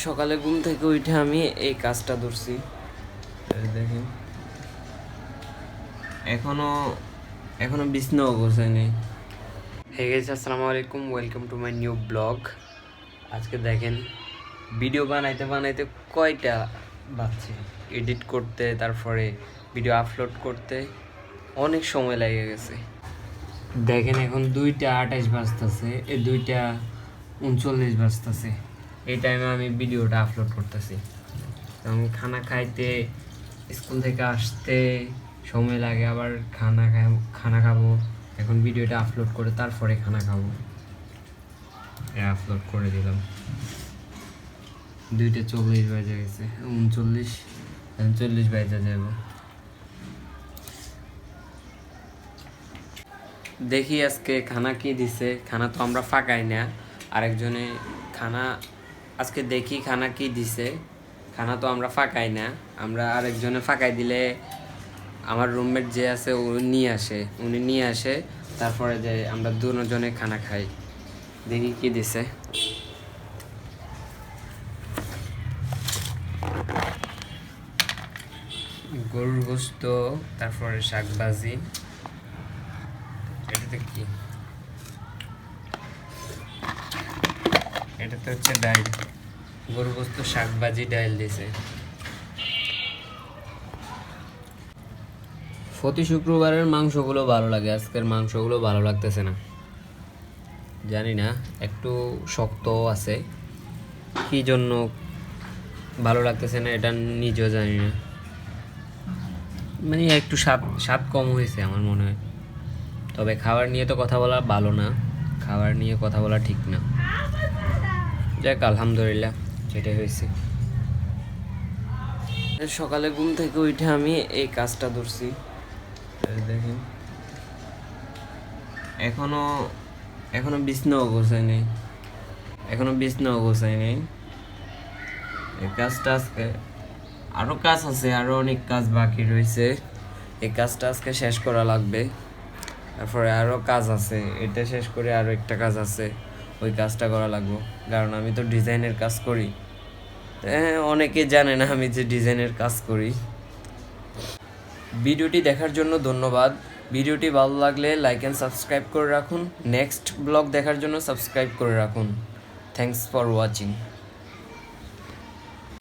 সকালে ঘুম থেকে উঠে আমি এই কাজটা ধরছি। দেখেন এখনো এখনো বিছনাও গোছায়নি। হে গাইস, আসসালামু আলাইকুম, welcome to my new blog. আজকে দেখেন ভিডিও বানাইতে বানাইতে কয়টা বাজছে, এডিট করতে, তারপরে ভিডিও আপলোড করতে অনেক সময় লেগে গেছে। দেখেন এখন 2:28 বাজতেছে, 2:39 বাজতেছে। এই টাইমে আমি ভিডিওটা আপলোড করতেছি। আমি খানা খাইতে, স্কুল থেকে আসতে সময় লাগে, আবার খানা খাবো। এখন ভিডিওটা আপলোড করে তারপরে খানা খাবো। আপলোড করে দিলাম। 2:40 বাজে গেছে, 39 বাজে যাব। দেখি আজকে খানা কি দিছে। খানা তো আমরা ফাঁকাই না, আরেকজনে খানা আজকে দেখি খানা কি দিছে। খানা তো আমরা ফাঁকাই না, আমরা আরেকজনে ফাঁকাই দিলে আমার রুমমেট যে আছে উনি নিয়ে আসে, তারপরে যে আমরা দুজনে খানা খাই। দেখি কি দিছে। গরুর গোস্ত, তারপরে শাকভাজি। এটাতে কি? এটাতে হচ্ছে ডাল। গরুর গোস্ত, শাকভাজি, ডাল দিছে। প্রতি শুক্রবারের মাংসগুলো ভালো লাগে, আজকের মাংসগুলো ভালো লাগতেছে না। জানি না, একটু শক্ত আছে, কি জন্য ভালো লাগতেছে না এটা নিজেও জানি না। মানে একটু স্বাদ কম হয়েছে আমার মনে হয়। তবে খাবার নিয়ে তো কথা বলা ভালো না, খাবার নিয়ে কথা বলা ঠিক না। যাক, আলহামদুলিল্লাহ যেটাই হয়েছে। সকালে ঘুম থেকে উঠে আমি এই কাজটা ধরছি। দেখেন এখনো বিছনাও গোছায়নি, এই কাজটা আজকে, আরো কাজ আছে, আরো অনেক কাজ বাকি রয়েছে। এই কাজটা আজকে শেষ করা লাগবে। তারপরে আরো কাজ আছে, এটা শেষ করে আরো একটা কাজ আছে, ওই কাজটা করা লাগবে। কারণ আমি তো ডিজাইনের কাজ করি। অনেকে জানে না আমি যে ডিজাইনের কাজ করি। ভিডিওটি দেখার জন্য ধন্যবাদ। ভিডিওটি ভালো লাগলে লাইক অ্যান্ড সাবস্ক্রাইব করে রাখুন। নেক্সট ব্লগ দেখার জন্য সাবস্ক্রাইব করে রাখুন। Thanks for watching.